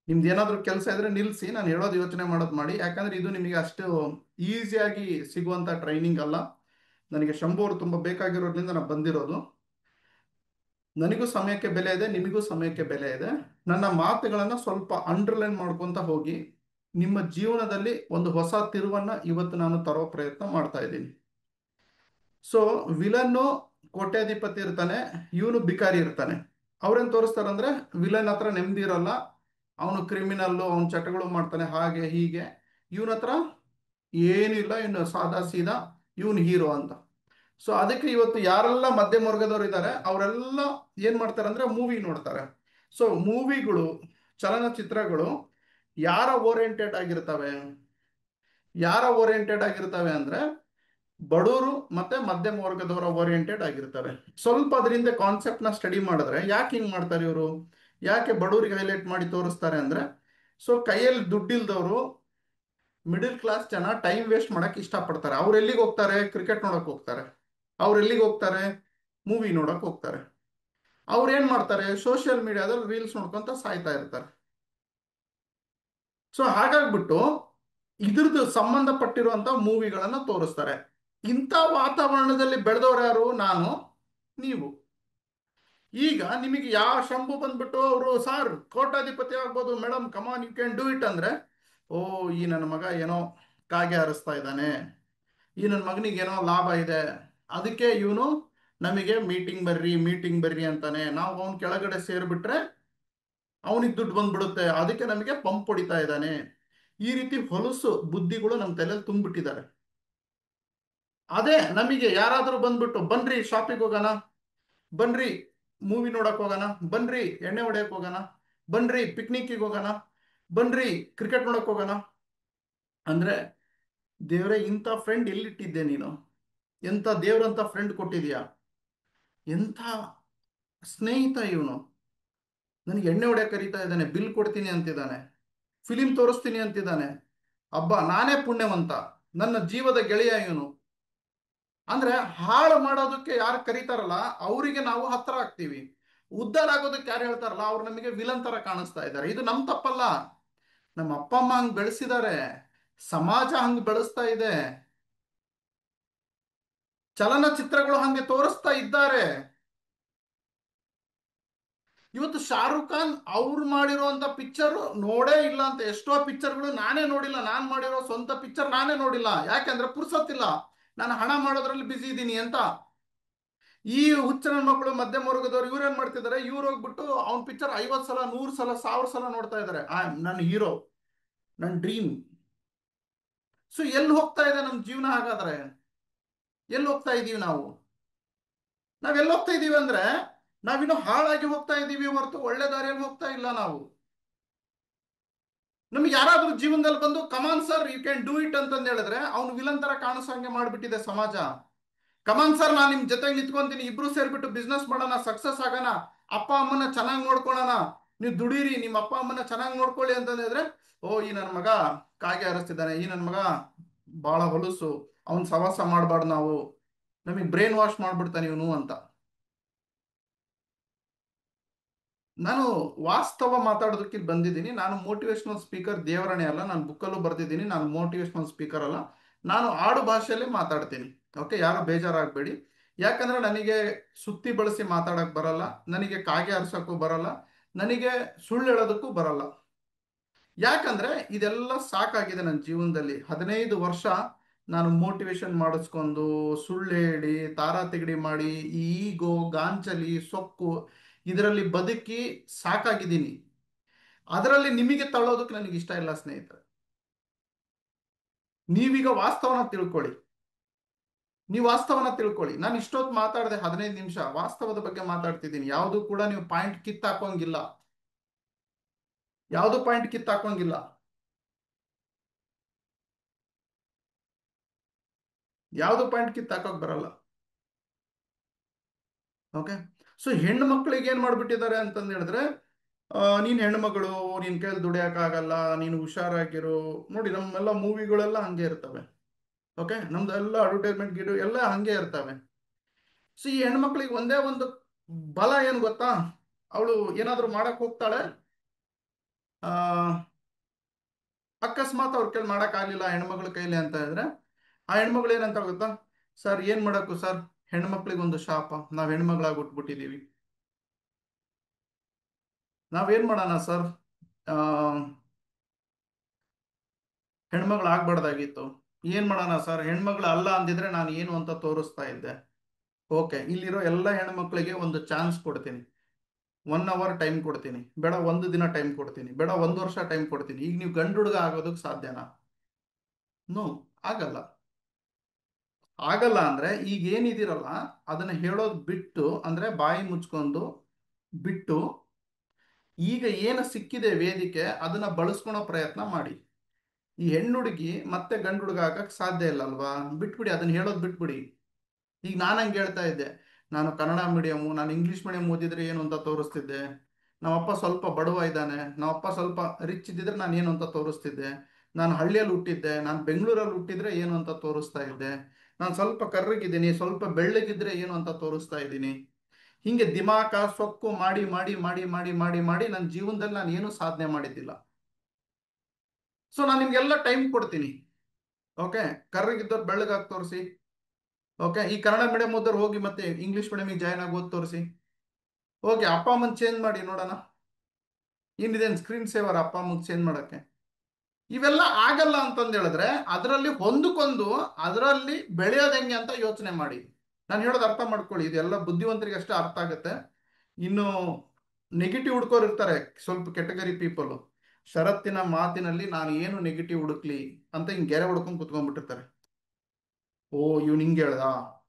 ನಿಮ್ದು ಏನಾದರೂ ಕೆಲಸ ಇದ್ರೆ ನಿಲ್ಲಿಸಿ, ನಾನು ಹೇಳೋದು ಯೋಚನೆ ಮಾಡೋದು ಮಾಡಿ. ಯಾಕಂದ್ರೆ ಇದು ನಿಮಗೆ ಅಷ್ಟು ಈಸಿಯಾಗಿ ಸಿಗುವಂತ ಟ್ರೈನಿಂಗ್ ಅಲ್ಲ. ನನಗೆ ಶಂಭು ಅವರು ತುಂಬ ಬೇಕಾಗಿರೋದ್ರಿಂದ ನಾನು ಬಂದಿರೋದು. ನನಗೂ ಸಮಯಕ್ಕೆ ಬೆಲೆ ಇದೆ, ನಿಮಗೂ ಸಮಯಕ್ಕೆ ಬೆಲೆ ಇದೆ. ನನ್ನ ಮಾತುಗಳನ್ನು ಸ್ವಲ್ಪ ಅಂಡರ್ಲೈನ್ ಮಾಡ್ಕೊತ ಹೋಗಿ, ನಿಮ್ಮ ಜೀವನದಲ್ಲಿ ಒಂದು ಹೊಸ ತಿರುವನ್ನ ಇವತ್ತು ನಾನು ತರೋ ಪ್ರಯತ್ನ ಮಾಡ್ತಾ ಇದ್ದೀನಿ. ಸೊ ವಿಲನ್ನು ಕೋಟ್ಯಾಧಿಪತಿ ಇರ್ತಾನೆ, ಇವನು ಬಿಕಾರಿ ಇರ್ತಾನೆ. ಅವ್ರೇನ್ ತೋರಿಸ್ತಾರಂದ್ರೆ ವಿಲನ್ ಹತ್ರ ನೆಮ್ಮದಿ ಇರಲ್ಲ, ಅವನು ಕ್ರಿಮಿನಲ್ಲು, ಅವನ ಚಟಗಳು ಮಾಡ್ತಾನೆ, ಹಾಗೆ ಹೀಗೆ. ಇವನ ಹತ್ರ ಏನಿಲ್ಲ, ಇನ್ನು ಸಾದಾ ಸೀದಾ, ಇವನು ಹೀರೋ ಅಂತ. ಸೊ ಅದಕ್ಕೆ ಇವತ್ತು ಯಾರೆಲ್ಲ ಮಧ್ಯಮ ವರ್ಗದವ್ರು ಇದ್ದಾರೆ ಅವರೆಲ್ಲ ಏನ್ ಮಾಡ್ತಾರೆ ಅಂದ್ರೆ ಮೂವಿ ನೋಡ್ತಾರೆ. ಸೊ ಮೂವಿಗಳು, ಚಲನಚಿತ್ರಗಳು ಯಾರ ಓರಿಯೆಂಟೆಡ್ ಆಗಿರ್ತವೆ? ಯಾರ ಓರಿಯೆಂಟೆಡ್ ಆಗಿರ್ತವೆ ಅಂದ್ರೆ ಬಡವರು ಮತ್ತೆ ಮಧ್ಯಮ ವರ್ಗದವರ ಓರಿಯೆಂಟೆಡ್ ಆಗಿರ್ತಾರೆ. ಸ್ವಲ್ಪ ಅದರಿಂದ ಕಾನ್ಸೆಪ್ಟ್ ನ ಸ್ಟಡಿ ಮಾಡಿದ್ರೆ ಯಾಕೆ ಹಿಂಗ್ ಮಾಡ್ತಾರೆ ಇವರು, ಯಾಕೆ ಬಡವರಿಗೆ ಹೈಲೈಟ್ ಮಾಡಿ ತೋರಿಸ್ತಾರೆ ಅಂದ್ರೆ, ಸೊ ಕೈಯಲ್ಲಿ ದುಡ್ಡಿಲ್ದವರು, ಮಿಡಿಲ್ ಕ್ಲಾಸ್ ಜನ ಟೈಮ್ ವೇಸ್ಟ್ ಮಾಡಕ್ ಇಷ್ಟಪಡ್ತಾರೆ. ಅವ್ರು ಎಲ್ಲಿಗೆ ಹೋಗ್ತಾರೆ? ಕ್ರಿಕೆಟ್ ನೋಡಕ್ ಹೋಗ್ತಾರೆ. ಅವ್ರು ಎಲ್ಲಿಗೆ ಹೋಗ್ತಾರೆ? ಮೂವಿ ನೋಡಕ್ ಹೋಗ್ತಾರೆ. ಅವ್ರು ಏನ್ ಮಾಡ್ತಾರೆ? ಸೋಷಿಯಲ್ ಮೀಡಿಯಾದಲ್ಲಿ ರೀಲ್ಸ್ ನೋಡ್ಕೊಂತ ಸಾಯ್ತಾ ಇರ್ತಾರೆ. ಸೊ ಹಾಗಾಗ್ಬಿಟ್ಟು ಇದ್ರದ್ದು ಸಂಬಂಧಪಟ್ಟಿರುವಂತ ಮೂವಿಗಳನ್ನ ತೋರಿಸ್ತಾರೆ. ಇಂಥ ವಾತಾವರಣದಲ್ಲಿ ಬೆಳೆದವ್ರು ಯಾರು? ನಾನು, ನೀವು. ಈಗ ನಿಮಗೆ ಯಾವ ಶಂಭು ಬಂದ್ಬಿಟ್ಟು ಅವರು ಸಾರ್ ಕೋಟ್ಯಾಧಿಪತಿ ಆಗ್ಬೋದು madam, come on you can do it ಅಂದ್ರೆ, ಓ ಈ ನನ್ನ ಮಗ ಏನೋ ಕಾಗೆ ಹಾರಿಸ್ತಾ ಇದ್ದಾನೆ, ಈ ನನ್ನ ಮಗನಿಗೆ ಏನೋ ಲಾಭ ಇದೆ, ಅದಕ್ಕೆ ಇವನು ನಮಗೆ ಮೀಟಿಂಗ್ ಬರ್ರಿ ಮೀಟಿಂಗ್ ಬರ್ರಿ ಅಂತಾನೆ. ನಾವು ಅವನ ಕೆಳಗಡೆ ಸೇರ್ಬಿಟ್ರೆ ಅವನಿಗೆ ದುಡ್ಡು ಬಂದ್ಬಿಡುತ್ತೆ, ಅದಕ್ಕೆ ನಮಗೆ ಪಂಪ್ ಹೊಡಿತಾ ಇದ್ದಾನೆ. ಈ ರೀತಿ ಹೊಲಸು ಬುದ್ಧಿಗಳು ನಮ್ಮ ತಲೆಯಲ್ಲಿ ತುಂಬಿಟ್ಟಿದ್ದಾರೆ. ಅದೇ ನಮಗೆ ಯಾರಾದರೂ ಬಂದ್ಬಿಟ್ಟು ಬನ್ರಿ ಶಾಪಿಂಗ್ ಹೋಗೋಣ, ಬನ್ರಿ ಮೂವಿ ನೋಡಕ್ ಹೋಗೋಣ, ಬನ್ರಿ ಎಣ್ಣೆ ಹೊಡೆಯಕ್ ಹೋಗೋಣ, ಬನ್ರಿ ಪಿಕ್ನಿಕ್ಗೆ ಹೋಗೋಣ, ಬನ್ರಿ ಕ್ರಿಕೆಟ್ ನೋಡಕ್ ಹೋಗೋಣ ಅಂದ್ರೆ, ದೇವ್ರೆ ಇಂಥ ಫ್ರೆಂಡ್ ಎಲ್ಲಿಟ್ಟಿದ್ದೆ ನೀನು? ಎಂಥ ದೇವ್ರಂತ ಫ್ರೆಂಡ್ ಕೊಟ್ಟಿದ್ಯಾ? ಎಂಥ ಸ್ನೇಹಿತ ಇವನು! ನನಗೆ ಎಣ್ಣೆ ಹೊಡೆಯಕ್ಕೆ ಕರೀತಾ ಇದ್ದಾನೆ, ಬಿಲ್ ಕೊಡ್ತೀನಿ ಅಂತಿದ್ದಾನೆ, ಫಿಲಿಂ ತೋರಿಸ್ತೀನಿ ಅಂತಿದ್ದಾನೆ. ಅಬ್ಬಾ ನಾನೇ ಪುಣ್ಯವಂತ, ನನ್ನ ಜೀವದ ಗೆಳೆಯ ಇವನು ಅಂದ್ರೆ. ಹಾಳು ಮಾಡೋದಕ್ಕೆ ಯಾರು ಕರೀತಾರಲ್ಲ ಅವರಿಗೆ ನಾವು ಹತ್ರ ಆಗ್ತೀವಿ. ಉದ್ಧಾರ ಆಗೋದಕ್ಕೆ ಯಾರು ಹೇಳ್ತಾರಲ್ಲ ಅವ್ರು ನಮಗೆ ವಿಲನ್ ತರ ಕಾಣಿಸ್ತಾ ಇದ್ದಾರೆ. ಇದು ನಮ್ ತಪ್ಪಲ್ಲ, ನಮ್ಮ ಅಪ್ಪ ಅಮ್ಮ ಹಂಗ್ ಬೆಳೆಸಿದ್ದಾರೆ, ಸಮಾಜ ಹಂಗ್ ಬೆಳೆಸ್ತಾ ಇದೆ, ಚಲನಚಿತ್ರಗಳು ಹಂಗೆ ತೋರಿಸ್ತಾ ಇದ್ದಾರೆ. ಇವತ್ತು ಶಾರುಖ್ ಖಾನ್ ಅವ್ರು ಮಾಡಿರುವಂತ ಪಿಕ್ಚರ್ ನೋಡೇ ಇಲ್ಲ ಅಂತ ಎಷ್ಟೋ ಪಿಕ್ಚರ್ಗಳು ನಾನೇ ನೋಡಿಲ್ಲ. ನಾನ್ ಮಾಡಿರೋ ಸ್ವಂತ ಪಿಕ್ಚರ್ ನಾನೇ ನೋಡಿಲ್ಲ, ಯಾಕೆಂದ್ರೆ ಪುರ್ಸೊತ್ತಿಲ್ಲ, ನಾನು ಹಣ ಮಾಡೋದ್ರಲ್ಲಿ ಬಿಸಿ ಇದ್ದೀನಿ ಅಂತ. ಈ ಹುಚ್ಚನ ಮಕ್ಕಳು ಮಧ್ಯಮ ವರ್ಗದವ್ರು ಇವ್ರು ಏನ್ ಮಾಡ್ತಿದ್ದಾರೆ, ಇವ್ರು ಹೋಗ್ಬಿಟ್ಟು ಅವ್ನ ಪಿಕ್ಚರ್ 50 ಸಲ 100 ಸಲ 1000 ಸಲ ನೋಡ್ತಾ ಇದ್ದಾರೆ. ನನ್ನ ಹೀರೋ, ನನ್ನ ಡ್ರೀಮ್. ಸೊ ಎಲ್ಲಿ ಹೋಗ್ತಾ ಇದೆ ನಮ್ ಜೀವನ? ಹಾಗಾದ್ರೆ ಎಲ್ಲಿ ಹೋಗ್ತಾ ಇದೀವಿ ನಾವು? ನಾವೆಲ್ಲಿ ಹೋಗ್ತಾ ಇದೀವಿ ಅಂದ್ರೆ ನಾವಿನ್ನು ಹಾಳಾಗಿ ಹೋಗ್ತಾ ಇದೀವಿ ಹೊರತು ಒಳ್ಳೆ ದಾರಿಯಲ್ಲಿ ಹೋಗ್ತಾ ಇಲ್ಲ ನಾವು. ನಮ್ಗೆ ಯಾರಾದ್ರೂ ಜೀವನದಲ್ಲಿ ಬಂದು come on sir you can do it ಅಂತಂದು ಹೇಳಿದ್ರೆ ಅವ್ನು ವಿಲನ್ ತರ ಕಾಣಿಸೋ ಹಂಗೆ ಮಾಡ್ಬಿಟ್ಟಿದೆ ಸಮಾಜ. ಕಮಾನ್ ಸರ್, ನಾನು ನಿಮ್ ಜೊತೆಗೆ ನಿಂತ್ಕೊಂತೀನಿ, ಇಬ್ರು ಸೇರ್ಬಿಟ್ಟು ಬಿಸ್ನೆಸ್ ಮಾಡೋಣ, ಸಕ್ಸಸ್ ಆಗೋಣ, ಅಪ್ಪ ಅಮ್ಮನ ಚೆನ್ನಾಗಿ ನೋಡ್ಕೊಳ್ಳೋಣ, ನೀವು ದುಡೀರಿ, ನಿಮ್ಮ ಅಪ್ಪ ಅಮ್ಮನ ಚೆನ್ನಾಗಿ ನೋಡ್ಕೊಳ್ಳಿ ಅಂತಂದ್ರೆ, ಓ ಈ ನನ್ನ ಮಗ ಕಾಗೆ ಹಾರಿಸ್ತಿದ್ದಾನೆ, ಈ ನನ್ನ ಮಗ ಬಹಳ ಹೊಲಸು, ಅವನ್ ಸವಾಸ ಮಾಡಬಾರ್ದು ನಾವು, ನಮಗೆ ಬ್ರೈನ್ ವಾಶ್ ಮಾಡ್ಬಿಡ್ತಾನೆ ಇವನು ಅಂತ. ನಾನು ವಾಸ್ತವ ಮಾತಾಡೋದಕ್ಕೆ ಇಲ್ಲಿ ಬಂದಿದ್ದೀನಿ. ನಾನು ಮೋಟಿವೇಶನಲ್ ಸ್ಪೀಕರ್ ದೇವರಣೆ ಅಲ್ಲ, ನಾನು ಬುಕ್ಕಲ್ಲೂ ಬರ್ದಿದ್ದೀನಿ, ನಾನು ಮೋಟಿವೇಶನಲ್ ಸ್ಪೀಕರ್ ಅಲ್ಲ, ನಾನು ಆಡು ಭಾಷೆಯಲ್ಲಿ ಮಾತಾಡ್ತೀನಿ. ಓಕೆ, ಯಾರು ಬೇಜಾರಾಗಬೇಡಿ. ಯಾಕಂದ್ರೆ ನನಗೆ ಸುತ್ತಿ ಬಳಸಿ ಮಾತಾಡಕ್ ಬರಲ್ಲ, ನನಗೆ ಕಾಗೆ ಆರ್ಸಕ್ಕೂ ಬರಲ್ಲ, ನನಗೆ ಸುಳ್ಳು ಹೇಳೋದಕ್ಕೂ ಬರಲ್ಲ. ಯಾಕಂದ್ರೆ ಇದೆಲ್ಲ ಸಾಕಾಗಿದೆ ನನ್ನ ಜೀವನದಲ್ಲಿ. 15 ವರ್ಷ ನಾನು ಮೋಟಿವೇಶನ್ ಮಾಡಿಸ್ಕೊಂಡು ಸುಳ್ಳು ಹೇಳಿ ತಾರಾ ತಿಗಡಿ ಮಾಡಿ ಈ ಈಗೋ ಗಾಂಚಲಿ ಸೊಕ್ಕು ಇದರಲ್ಲಿ ಬದುಕಿ ಸಾಕಾಗಿದ್ದೀನಿ. ಅದರಲ್ಲಿ ನಿಮಗೆ ತಳ್ಳೋದಕ್ಕೆ ನನಗೆ ಇಷ್ಟ ಇಲ್ಲ ಸ್ನೇಹಿತರೆ. ನೀವೀಗ ವಾಸ್ತವನ ತಿಳ್ಕೊಳ್ಳಿ, ನೀವು ವಾಸ್ತವನ ತಿಳ್ಕೊಳ್ಳಿ. ನಾನು ಇಷ್ಟೊತ್ತು ಮಾತಾಡಿದೆ 15 ನಿಮಿಷ ವಾಸ್ತವದ ಬಗ್ಗೆ ಮಾತಾಡ್ತಿದ್ದೀನಿ. ಯಾವುದು ಕೂಡ ನೀವು ಪಾಯಿಂಟ್ ಕಿತ್ತಾಕೋಂಗಿಲ್ಲ, ಯಾವುದು ಪಾಯಿಂಟ್ ಕಿತ್ತಾಕೋಂಗಿಲ್ಲ. ಯಾವುದು ಪಾಯಿಂಟ್ ಕಿತ್ತಾಕೋಕ್ ಬರಲ್ಲ. ಓಕೆ, ಸೊ ಹೆಣ್ಣು ಮಕ್ಕಳಿಗೆ ಏನ್ ಮಾಡ್ಬಿಟ್ಟಿದ್ದಾರೆ ಅಂತಂದು ಹೇಳಿದ್ರೆ, ನೀನ್ ಹೆಣ್ಣು ಮಗಳು, ನಿನ್ ಕೈಯಲ್ಲಿ ದುಡಿಯಕ್ಕಾಗಲ್ಲ, ನೀನು ಹುಷಾರಾಗಿರು. ನೋಡಿ ನಮ್ಮೆಲ್ಲ ಮೂವಿಗಳೆಲ್ಲ ಹಂಗೆ ಇರ್ತವೆ. ಓಕೆ, ನಮ್ದೆಲ್ಲ ಅಡ್ವರ್ಟೈಸ್ಮೆಂಟ್ ಗಿಡು ಎಲ್ಲ ಹಂಗೆ ಇರ್ತವೆ. ಸೊ ಈ ಹೆಣ್ಮಕ್ಳಿಗೆ ಒಂದೇ ಒಂದು ಬಲ ಏನ್ ಗೊತ್ತಾ, ಅವಳು ಏನಾದ್ರು ಮಾಡಕ್ ಹೋಗ್ತಾಳೆ, ಆ ಅಕಸ್ಮಾತ್ ಅವ್ರ ಕೈಲಿ ಮಾಡಕ್ ಆಗ್ಲಿಲ್ಲ ಹೆಣ್ಮಕ್ಳ ಕೈಲಿ ಅಂತ ಹೇಳಿದ್ರೆ, ಆ ಹೆಣ್ಮಗಳು ಏನಂತ ಗೊತ್ತಾ, ಸರ್ ಏನ್ ಮಾಡಕ್ಕು ಸರ್, ಹೆಣ್ಮಕ್ಳಿಗೆ ಒಂದು ಶಾಪ, ನಾವ್ ಹೆಣ್ಮಗಳಾಗಿ ಹುಟ್ಬಿಟ್ಟಿದೀವಿ, ನಾವೇನ್ ಮಾಡೋಣ ಸರ್, ಆ ಹೆಣ್ಮಗಳು ಆಗ್ಬಾರ್ದಾಗಿತ್ತು, ಏನ್ ಮಾಡೋಣ ಸರ್, ಹೆಣ್ಮಗಳು ಅಲ್ಲ ಅಂದಿದ್ರೆ ನಾನು ಏನು ಅಂತ ತೋರಿಸ್ತಾ ಇದ್ದೆ. ಓಕೆ, ಇಲ್ಲಿರೋ ಎಲ್ಲ ಹೆಣ್ಮಕ್ಳಿಗೆ ಒಂದು ಚಾನ್ಸ್ ಕೊಡ್ತೀನಿ. 1 ಅವರ್ ಟೈಮ್ ಕೊಡ್ತೀನಿ, ಬೇಡ 1 ದಿನ ಟೈಮ್ ಕೊಡ್ತೀನಿ, ಬೇಡ 1 ವರ್ಷ ಟೈಮ್ ಕೊಡ್ತೀನಿ. ಈಗ ನೀವು ಗಂಡು ಹುಡುಗ ಆಗೋದಕ್ಕೆ ಸಾಧ್ಯನಾ? ನೋ, ಆಗಲ್ಲ. ಆಗಲ್ಲ ಅಂದ್ರೆ ಈಗ ಏನಿದಿರಲ್ಲ ಅದನ್ನ ಹೇಳೋದು ಬಿಟ್ಟು, ಅಂದ್ರೆ ಬಾಯಿ ಮುಚ್ಕೊಂಡು ಬಿಟ್ಟು, ಈಗ ಏನು ಸಿಕ್ಕಿದೆ ವೇದಿಕೆ ಅದನ್ನ ಬಳಸ್ಕೊಳೋ ಪ್ರಯತ್ನ ಮಾಡಿ. ಈ ಹೆಣ್ಣು ಹುಡುಗಿ ಮತ್ತೆ ಗಂಡು ಹುಡುಗ ಆಗಕ್ ಸಾಧ್ಯ ಇಲ್ಲ ಅಲ್ವಾ, ಬಿಟ್ಬಿಡಿ, ಅದನ್ನ ಹೇಳೋದು ಬಿಟ್ಬಿಡಿ. ಈಗ ನಾನು ಹಂಗೆ ಹೇಳ್ತಾ ಇದ್ದೆ, ನಾನು ಕನ್ನಡ ಮೀಡಿಯಮು, ನಾನು ಇಂಗ್ಲಿಷ್ ಮೀಡಿಯಂ ಓದಿದ್ರೆ ಏನು ಅಂತ ತೋರಿಸ್ತಿದ್ದೆ, ನಮ್ಮಪ್ಪ ಸ್ವಲ್ಪ ಬಡವ ಇದ್ದಾನೆ, ನಮ್ಮಪ್ಪ ಸ್ವಲ್ಪ ರಿಚ್ ಇದ್ದಿದ್ರೆ ನಾನು ಏನು ಅಂತ ತೋರಿಸ್ತಿದ್ದೆ, ನಾನು ಹಳ್ಳಿಯಲ್ಲಿ ಹುಟ್ಟಿದ್ದೆ, ನಾನು ಬೆಂಗಳೂರಲ್ಲಿ ಹುಟ್ಟಿದ್ರೆ ಏನು ಅಂತ ತೋರಿಸ್ತಾ ಇದ್ದೆ, ನಾನು ಸ್ವಲ್ಪ ಕರ್ರಗಿದ್ದೀನಿ, ಸ್ವಲ್ಪ ಬೆಳ್ಳಗಿದ್ರೆ ಏನು ಅಂತ ತೋರಿಸ್ತಾ ಇದ್ದೀನಿ. ಹಿಂಗೆ ದಿಮಾಕ ಸೊಕ್ಕು ಮಾಡಿ ಮಾಡಿ ಮಾಡಿ ಮಾಡಿ ಮಾಡಿ ಮಾಡಿ ನನ್ನ ಜೀವನದಲ್ಲಿ ನಾನು ಏನು ಸಾಧನೆ ಮಾಡಿದ್ದಿಲ್ಲ. ಸೊ ನಾನು ನಿಮ್ಗೆಲ್ಲ ಟೈಮ್ ಕೊಡ್ತೀನಿ. ಓಕೆ, ಕರ್ರಗಿದ್ದವ್ರು ಬೆಳ್ಳಗಾಗಿ ತೋರಿಸಿ. ಓಕೆ, ಈ ಕನ್ನಡ ಮೀಡಿಯಂ ಓದೋರು ಹೋಗಿ ಮತ್ತೆ ಇಂಗ್ಲಿಷ್ ಮೀಡಿಯಮಿಗೆ ಜಾಯ್ನ್ ಆಗಿ ಓದ್ ತೋರಿಸಿ. ಓಕೆ, ಅಪ್ಪ ಅಮ್ಮನ ಚೇಂಜ್ ಮಾಡಿ ನೋಡೋಣ, ಏನಿದೆ ಸ್ಕ್ರೀನ್ ಸೇವರ್ ಅಪ್ಪ ಅಮ್ಮಗೆ ಚೇಂಜ್ ಮಾಡಕ್ಕೆ. ಇವೆಲ್ಲ ಆಗಲ್ಲ ಅಂತಂದು ಹೇಳಿದ್ರೆ ಅದರಲ್ಲಿ ಹೊಂದಿಕೊಂಡು ಅದರಲ್ಲಿ ಬೆಳೆಯೋದು ಹೆಂಗೆ ಅಂತ ಯೋಚನೆ ಮಾಡಿ. ನಾನು ಹೇಳೋದು ಅರ್ಥ ಮಾಡ್ಕೊಳ್ಳಿ, ಇದೆಲ್ಲ ಬುದ್ಧಿವಂತರಿಗೆ ಅಷ್ಟೇ ಅರ್ಥ ಆಗುತ್ತೆ. ಇನ್ನು ನೆಗೆಟಿವ್ ಹುಡ್ಕೋರು ಇರ್ತಾರೆ ಸ್ವಲ್ಪ ಕೆಟಗರಿ ಪೀಪಲ್, ಷರತ್ತಿನ ಮಾತಿನಲ್ಲಿ ನಾನು ಏನು ನೆಗೆಟಿವ್ ಹುಡುಕ್ಲಿ ಅಂತ ಹಿಂಗೆ ಗೆರೆ ಹೊಡ್ಕೊಂಡು ಕುತ್ಕೊಂಡ್ಬಿಟ್ಟಿರ್ತಾರೆ. ಓ ಇವ್ನು ಹಿಂಗೆ ಹೇಳ್ದ,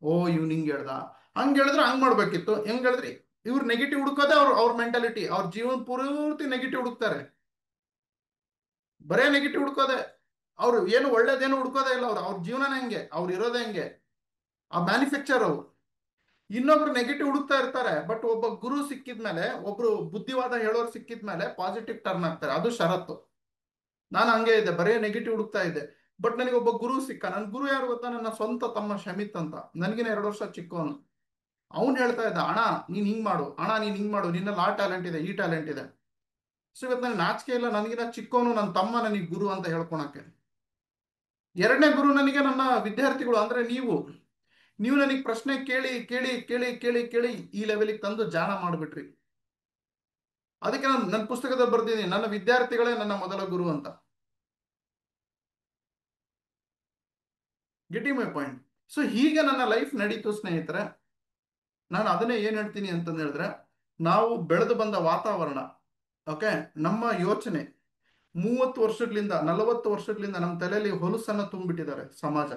ಓ ಇವ್ನು ಹಿಂಗೆ ಹೇಳ್ದ, ಹಂಗೆ ಹೇಳಿದ್ರೆ ಹಂಗೆ ಮಾಡ್ಬೇಕಿತ್ತು, ಹೆಂಗೆ ಹೇಳಿದ್ರಿ. ಇವ್ರು ನೆಗೆಟಿವ್ ಹುಡುಕೋದೇ ಅವ್ರ ಮೆಂಟಾಲಿಟಿ, ಅವ್ರ ಜೀವನ ಪೂರ್ತಿ ನೆಗೆಟಿವ್ ಹುಡುಕ್ತಾರೆ, ಬರೇ ನೆಗೆಟಿವ್ ಹುಡ್ಕೋದೆ. ಅವ್ರು ಏನು ಒಳ್ಳೇದೇನು ಹುಡ್ಕೋದೇ ಇಲ್ಲ, ಅವ್ರ ಜೀವನನೇ ಹೆಂಗೆ, ಅವ್ರು ಇರೋದೇ ಹೆಂಗೆ, ಆ ಮ್ಯಾನುಫ್ಯಾಕ್ಚರ್ ಅವ್ರು. ಇನ್ನೊಬ್ರು ನೆಗೆಟಿವ್ ಹುಡುಕ್ತಾ ಇರ್ತಾರೆ, ಬಟ್ ಒಬ್ಬ ಗುರು ಸಿಕ್ಕಿದ್ಮೇಲೆ, ಒಬ್ರು ಬುದ್ಧಿವಾದ ಹೇಳೋರು ಸಿಕ್ಕಿದ್ಮೇಲೆ ಪಾಸಿಟಿವ್ ಟರ್ನ್ ಆಗ್ತಾರೆ, ಅದು ಷರತ್ತು. ನಾನು ಹಂಗೆ ಇದ್ದೆ, ಬರೇ ನೆಗೆಟಿವ್ ಹುಡುಕ್ತಾ ಇದ್ದೆ. ಬಟ್ ನನಗೆ ಒಬ್ಬ ಗುರು ಸಿಕ್ಕ. ನನ್ನ ಗುರು ಯಾರು ಗೊತ್ತಾ, ನನ್ನ ಸ್ವಂತ ತಮ್ಮ ಶಮಿತ್ ಅಂತ, ನನಗಿನ 2 ವರ್ಷ ಚಿಕ್ಕವನು. ಅವ್ನು ಹೇಳ್ತಾ ಇದ್ದ, ಅಣ್ಣ ನೀನ್ ಹಿಂಗ್ ಮಾಡು, ಅಣ್ಣ ನೀನ್ ಹಿಂಗ್ ಮಾಡು, ನಿನ್ನಲ್ಲಿ ಆ ಟ್ಯಾಲೆಂಟ್ ಇದೆ, ಈ ಟ್ಯಾಲೆಂಟ್ ಇದೆ. ಸೊ ಇವತ್ತು ನನಗೆ ನಾಚಿಕೆ ಇಲ್ಲ, ನನಗಿನ ಚಿಕ್ಕವನು ನನ್ನ ತಮ್ಮ ನನಗೆ ಗುರು ಅಂತ ಹೇಳ್ಕೊಳಕ್ಕೆ. ಎರಡನೇ ಗುರು ನನಗೆ ನನ್ನ ವಿದ್ಯಾರ್ಥಿಗಳು, ಅಂದ್ರೆ ನೀವು ನನಗೆ ಪ್ರಶ್ನೆ ಕೇಳಿ ಕೇಳಿ ಕೇಳಿ ಕೇಳಿ ಕೇಳಿ ಈ ಲೆವೆಲಿಗೆ ತಂದು ಜಾಣ ಮಾಡಿಬಿಟ್ರಿ. ಅದಕ್ಕೆ ನಾನು ನನ್ನ ಪುಸ್ತಕದಲ್ಲಿ ಬರ್ದಿದ್ದೀನಿ, ನನ್ನ ವಿದ್ಯಾರ್ಥಿಗಳೇ ನನ್ನ ಮೊದಲ ಗುರು ಅಂತ. Getting my point. ಸೊ ಹೀಗೆ ನನ್ನ ಲೈಫ್ ನಡೀತು ಸ್ನೇಹಿತರೆ. ನಾನು ಅದನ್ನೇ ಏನ್ ಹೇಳ್ತೀನಿ ಅಂತಂದು ಹೇಳಿದ್ರೆ, ನಾವು ಬೆಳೆದು ಬಂದ ವಾತಾವರಣ, ಓಕೆ, ನಮ್ಮ ಯೋಚನೆ 30 ವರ್ಷಗಳಿಂದ 40 ವರ್ಷಗಳಿಂದ ನಮ್ಮ ತಲೆಯಲ್ಲಿ ಹೊಲಸನ್ನ ತುಂಬಿಟ್ಟಿದ್ದಾರೆ ಸಮಾಜ,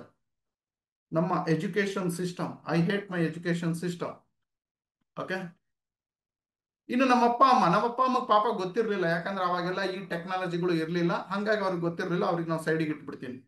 ನಮ್ಮ education system. I hate my education system. Okay, ಇನ್ನು ನಮ್ಮಪ್ಪ ಅಮ್ಮ ಪಾಪ ಗೊತ್ತಿರಲಿಲ್ಲ, ಯಾಕಂದ್ರೆ ಅವಾಗೆಲ್ಲ ಈ ಟೆಕ್ನಾಲಜಿಗಳು ಇರಲಿಲ್ಲ, ಹಂಗಾಗಿ ಅವ್ರಿಗೆ ಗೊತ್ತಿರಲಿಲ್ಲ, ಅವ್ರಿಗೆ ನಾವು ಸೈಡಿಗೆ ಇಟ್ಬಿಡ್ತೀನಿ.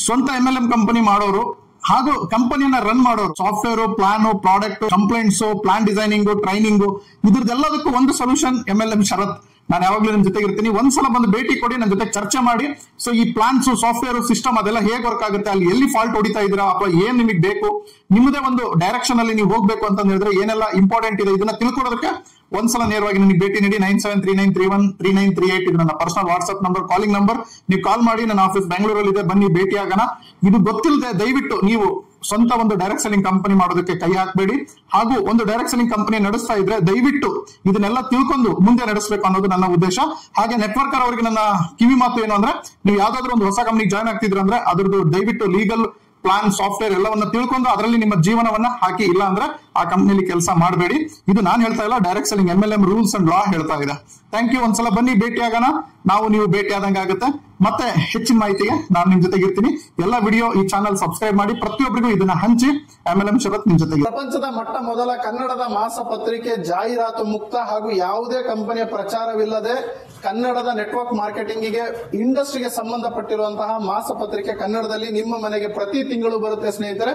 ಸ್ವಂತ MLM ಕಂಪನಿ ಮಾಡೋರು ಹಾಗೂ ಕಂಪನಿಯನ್ನ ರನ್ ಮಾಡೋರು, software, plan, product, complaints, plan designing, training, ಇದ್ರದ್ದೆಲ್ಲದಕ್ಕೂ ಒಂದು ಸೊಲ್ಯೂಷನ್ MLM ಶರತ್. ನಾನು ಯಾವಾಗ್ಲೂ ನಿಮ್ ಜೊತೆಗೆ ಇರ್ತೀನಿ. ಒಂದ್ಸಲ ಬಂದು ಭೇಟಿ ಕೊಡಿ, ನನ್ನ ಜೊತೆ ಚರ್ಚೆ ಮಾಡಿ. ಸೊ ಈ ಪ್ಲಾನ್ಸ್, ಸಾಫ್ಟ್ವೇರ್, ಸಿಸ್ಟಮ್ ಅದೆಲ್ಲ ಹೇಗೆ ವರ್ಕ್ ಆಗುತ್ತೆ, ಅಲ್ಲಿ ಎಲ್ಲಿ ಫಾಲ್ಟ್ ಹೊಡಿತಾ ಇದ್ದೀರಾ ಅಥವಾ ಏನ್ ನಿಮಗೆ ಬೇಕು, ನಿಮ್ಮದೇ ಒಂದು ಡೈರೆಕ್ಷನ್ ಅಲ್ಲಿ ನೀವು ಹೋಗ್ಬೇಕು ಅಂತ ಹೇಳಿದ್ರೆ ಏನೆಲ್ಲ ಇಂಪಾರ್ಟೆಂಟ್ ಇದೆ ಇದನ್ನ ತಿಳ್ಕೊಳ್ಳೋದಕ್ಕೆ ಒಂದ್ಸಲ ನೇರವಾಗಿ ನನಗೆ ಭೇಟಿ ನೀಡಿ. 9739313938 ಇದು ನನ್ನ personal WhatsApp number, calling number. ನೀವು ಕಾಲ್ ಮಾಡಿ, ನನ್ನ ಆಫೀಸ್ ಬೆಂಗಳೂರಲ್ಲಿ ಇದೆ, ಬನ್ನಿ ಭೇಟಿ ಆಗೋಣ. ಇದು ಗೊತ್ತಿಲ್ಲದೆ ದಯವಿಟ್ಟು ನೀವು ಸ್ವಂತ ಒಂದು ಡೈರೆಕ್ಟ್ ಸೆಲ್ಲಿಂಗ್ ಕಂಪನಿ ಮಾಡೋದಕ್ಕೆ ಕೈ ಹಾಕಬೇಡಿ. ಹಾಗೂ ಒಂದು ಡೈರೆಕ್ಟ್ ಸೆಲ್ಲಿಂಗ್ ಕಂಪನಿ ನಡೆಸ್ತಾ ಇದ್ರೆ ದಯವಿಟ್ಟು ಇದನ್ನೆಲ್ಲ ತಿಳ್ಕೊಂಡು ಮುಂದೆ ನಡೆಸಬೇಕು ಅನ್ನೋದು ನನ್ನ ಉದ್ದೇಶ. ಹಾಗೆ ನೆಟ್ವರ್ಕರ್ ಅವರಿಗೆ ನನ್ನ ಕಿವಿ ಮಾತು ಏನು ಅಂದ್ರೆ, ನೀವು ಯಾವ್ದಾದ್ರು ಒಂದು ಹೊಸ ಕಂಪನಿ ಜಾಯ್ನ್ ಆಗ್ತಿದ್ರೆ ಅಂದ್ರೆ ಅದ್ರದ್ದು ದಯವಿಟ್ಟು ಲೀಗಲ್, ಪ್ಲಾನ್, ಸಾಫ್ಟ್ವೇರ್ ಎಲ್ಲವನ್ನ ತಿಳ್ಕೊಂಡು ಅದರಲ್ಲಿ ನಿಮ್ಮ ಜೀವನವನ್ನ ಹಾಕಿ. ಇಲ್ಲ ಅಂದ್ರೆ ಆ ಕಂಪನಿಯಲ್ಲಿ ಕೆಲಸ ಮಾಡಬೇಡಿ. ಇದು ನಾನು ಹೇಳ್ತಾ ಇಲ್ಲ, direct selling MLM rules and law ಹೇಳ್ತಾ ಇದೆ. Thank you. ಒಂದ್ಸಲ ಬನ್ನಿ ಭೇಟಿ ಆಗೋಣ. ನಾವು ನೀವು ಭೇಟಿ ಆದಂಗೆ ಆಗುತ್ತೆ. ಮತ್ತೆ ಹೆಚ್ಚಿನ ಮಾಹಿತಿಗೆ ನಾನು ನಿಮ್ ಜೊತೆಗೆ ಇರ್ತೀನಿ. ಎಲ್ಲ ವಿಡಿಯೋ ಈ ಚಾನಲ್ ಸಬ್ಸ್ಕ್ರೈಬ್ ಮಾಡಿ, ಪ್ರತಿಯೊಬ್ಬರಿಗೂ ಇದನ್ನ ಹಂಚಿ. MLM ಶರತ್ ನಿಮ್ ಜೊತೆಗೆ. ಪ್ರಪಂಚದ ಮೊಟ್ಟ ಮೊದಲ ಕನ್ನಡದ ಮಾಸ ಪತ್ರಿಕೆ, ಜಾಹೀರಾತು ಮುಕ್ತ ಹಾಗೂ ಯಾವುದೇ ಕಂಪನಿಯ ಪ್ರಚಾರವಿಲ್ಲದೆ ಕನ್ನಡದ ನೆಟ್ವರ್ಕ್ ಮಾರ್ಕೆಟಿಂಗಿಗೆ, ಇಂಡಸ್ಟ್ರಿಗೆ ಸಂಬಂಧಪಟ್ಟಿರುವಂತಹ ಮಾಸ ಪತ್ರಿಕೆ ಕನ್ನಡದಲ್ಲಿ ನಿಮ್ಮ ಮನೆಗೆ ಪ್ರತಿ ತಿಂಗಳು ಬರುತ್ತೆ ಸ್ನೇಹಿತರೆ.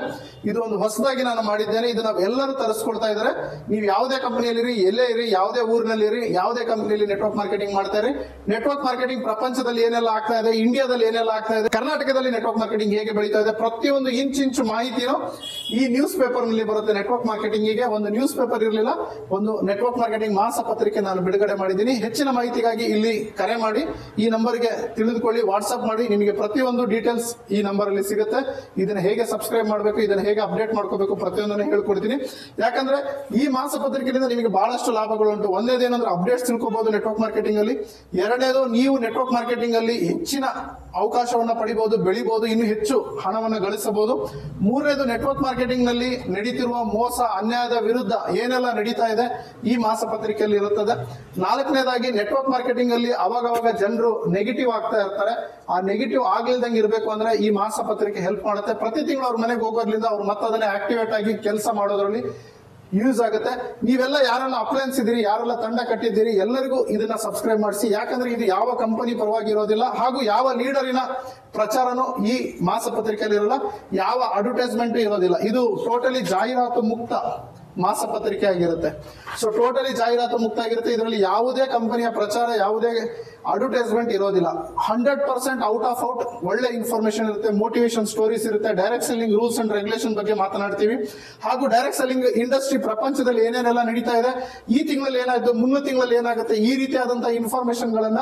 ಇದು ಒಂದು ಹೊಸದಾಗಿ ನಾನು ಮಾಡಿದ್ದೇನೆ. ಇದನ್ನ ಎಲ್ಲರೂ ತರಿಸ್ಕೊಳ್ತಾ ಇದ್ದಾರೆ. ನೀವು ಯಾವುದೇ ಕಂಪನಿಯಲ್ಲಿ ಎಲ್ಲೇ ಇರಿ, ಯಾವುದೇ ಊರಿನಲ್ಲಿ ಇರಿ, ಯಾವುದೇ ಕಂಪನಿಯಲ್ಲಿ ನೆಟ್ವರ್ಕ್ ಮಾರ್ಕೆಟಿಂಗ್ ಮಾಡ್ತಾ ಇರಿ. ನೆಟ್ವರ್ಕ್ ಮಾರ್ಕೆಟಿಂಗ್ ಪ್ರಪಂಚದಲ್ಲಿ ಏನೆಲ್ಲ ಆಗ್ತಾ ಇದೆ, ಇಂಡಿಯಾದಲ್ಲಿ ಏನೆಲ್ಲ ಆಗ್ತಾ ಇದೆ, ಕರ್ನಾಟಕದಲ್ಲಿ ನೆಟ್ವರ್ಕ್ ಮಾರ್ಕೆಟಿಂಗ್ ಹೇಗೆ ಬೆಳೀತಾ ಇದೆ, ಪ್ರತಿಯೊಂದು ಇಂಚು ಮಾಹಿತಿನೂ ಈ ನ್ಯೂಸ್ ಪೇಪರ್ ನಲ್ಲಿ ಬರುತ್ತೆ. ನೆಟ್ವರ್ಕ್ ಮಾರ್ಕೆಟಿಂಗಿಗೆ ಒಂದು ನ್ಯೂಸ್ ಪೇಪರ್ ಇರಲಿಲ್ಲ, ಒಂದು ನೆಟ್ವರ್ಕ್ ಮಾರ್ಕೆಟಿಂಗ್ ಮಾಸ ಪತ್ರಿಕೆ ನಾನು ಬಿಡುಗಡೆ ಮಾಡಿದ್ದೀನಿ. ಹೆಚ್ಚಿನ ಮಾಹಿತಿಗಾಗಿ ಇಲ್ಲಿ ಕರೆ ಮಾಡಿ, ಈ ನಂಬರ್ಗೆ ತಿಳಿದುಕೊಳ್ಳಿ, ವಾಟ್ಸ್ಆಪ್ ಮಾಡಿ. ನಿಮಗೆ ಪ್ರತಿಯೊಂದು ಡೀಟೇಲ್ಸ್ ಈ ನಂಬರ್ ಅಲ್ಲಿ ಸಿಗುತ್ತೆ. ಇದನ್ನ ಹೇಗೆ ಸಬ್ಸ್ಕ್ರೈಬ್ ಮಾಡಬೇಕು, ಇದನ್ನ ಹೇಗೆ ಅಪ್ಡೇಟ್ ಮಾಡ್ಕೋಬೇಕು, ಪ್ರತಿಯೊಂದನ್ನು ಹೇಳ್ಕೊಡ್ತೀನಿ. ಯಾಕಂದ್ರೆ ಈ ಮಾಸ ಪತ್ರಿಕೆಯಿಂದ ನಿಮಗೆ ಬಹಳಷ್ಟು ಲಾಭಗಳುಂಟು. ಒಂದೇದೇನಂದ್ರೆ ಅಪ್ಡೇಟ್ಸ್ ತಿಳ್ಕೋಬಹುದು ನೆಟ್ವರ್ಕ್ ಮಾರ್ಕೆಟಿಂಗ್ ಅಲ್ಲಿ. ಎರಡನೇದು, ನೀವು ನೆಟ್ವರ್ಕ್ ಮಾರ್ಕೆಟಿಂಗ್ ಅಲ್ಲಿ ಹೆಚ್ಚಿನ ಅವಕಾಶವನ್ನ ಪಡಿಬಹುದು, ಬೆಳಿಬಹುದು, ಇನ್ನು ಹೆಚ್ಚು ಹಣವನ್ನು ಗಳಿಸಬಹುದು. ಮೂರನೇದು, ನೆಟ್ವರ್ಕ್ ಮಾರ್ಕೆಟಿಂಗ್ ನಲ್ಲಿ ನಡೀತಿರುವ ಮೋಸ, ಅನ್ಯಾಯದ ವಿರುದ್ಧ ಏನೆಲ್ಲ ನಡೀತಾ ಇದೆ ಈ ಮಾಸ ಪತ್ರಿಕೆಯಲ್ಲಿ ಇರುತ್ತದೆ. ನಾಲ್ಕನೇದಾಗಿ, ನೆಟ್ವರ್ಕ್ ಮಾರ್ಕೆಟಿಂಗ್ ಅಲ್ಲಿ ಅವಾಗವಾಗ ಜನರು ನೆಗೆಟಿವ್ ಆಗ್ತಾ ಇರ್ತಾರೆ. ಆ ನೆಗೆಟಿವ್ ಆಗ್ಲಿಲ್ದಂಗೆ ಇರಬೇಕು ಅಂದ್ರೆ ಈ ಮಾಸ ಪತ್ರಿಕೆ ಹೆಲ್ಪ್ ಮಾಡುತ್ತೆ. ಪ್ರತಿ ತಿಂಗಳು ಅವ್ರ ಮನೆಗೆ ಹೋಗೋದ್ರಿಂದ ಅವ್ರು ಮತ್ತೆ ಅದನ್ನೇ ಆಕ್ಟಿವೇಟ್ ಆಗಿ ಕೆಲಸ ಮಾಡೋದ್ರಲ್ಲಿ ಯೂಸ್ ಆಗುತ್ತೆ. ನೀವೆಲ್ಲ ಯಾರೆಲ್ಲ ಅಪ್ಲೈನ್ಸ್ ಇದ್ದೀರಿ, ಯಾರೆಲ್ಲ ತಂಡ ಕಟ್ಟಿದ್ದೀರಿ, ಎಲ್ಲರಿಗೂ ಇದನ್ನ ಸಬ್ಸ್ಕ್ರೈಬ್ ಮಾಡಿಸಿ. ಯಾಕಂದ್ರೆ ಇದು ಯಾವ ಕಂಪನಿ ಪರವಾಗಿ ಇರೋದಿಲ್ಲ, ಹಾಗೂ ಯಾವ ಲೀಡರಿನ ಪ್ರಚಾರನೂ ಈ ಮಾಸ ಪತ್ರಿಕೆಯಲ್ಲಿ ಇರಲ್ಲ, ಯಾವ ಅಡ್ವರ್ಟೈಸ್ಮೆಂಟ್ ಇರೋದಿಲ್ಲ. ಇದು ಟೋಟಲಿ ಜಾಹೀರಾತು ಮುಕ್ತ ಮಾಸ ಪತ್ರಿಕೆ ಆಗಿರುತ್ತೆ. ಸೊ ಟೋಟಲಿ ಜಾಹೀರಾತು ಮುಕ್ತ ಆಗಿರುತ್ತೆ. ಇದರಲ್ಲಿ ಯಾವುದೇ ಕಂಪನಿಯ ಪ್ರಚಾರ, ಯಾವುದೇ ಅಡ್ವರ್ಟೈಸ್ಮೆಂಟ್ ಇರೋದಿಲ್ಲ. 100% ಔಟ್ ಆಫ್ ಔಟ್ ಒಳ್ಳೆ ಇನ್ಫಾರ್ಮೇಶನ್ ಇರುತ್ತೆ, ಮೋಟಿವೇಶನ್ ಸ್ಟೋರೀಸ್ ಇರುತ್ತೆ. Direct selling rules and regulation ಬಗ್ಗೆ ಮಾತನಾಡ್ತೀವಿ. ಹಾಗೂ ಡೈರೆಕ್ಟ್ ಸೆಲ್ಲಿಂಗ್ ಇಂಡಸ್ಟ್ರಿ ಪ್ರಪಂಚದಲ್ಲಿ ಏನೇನೆಲ್ಲ ನಡೀತಾ ಇದೆ, ಈ ತಿಂಗಳಲ್ಲಿ ಏನಾಯ್ತು, ಮುಂದಿನ ತಿಂಗಳಲ್ಲಿ ಏನಾಗುತ್ತೆ, ಈ ರೀತಿಯಾದಂತಹ ಇನ್ಫಾರ್ಮೇಶನ್ ಗಳನ್ನ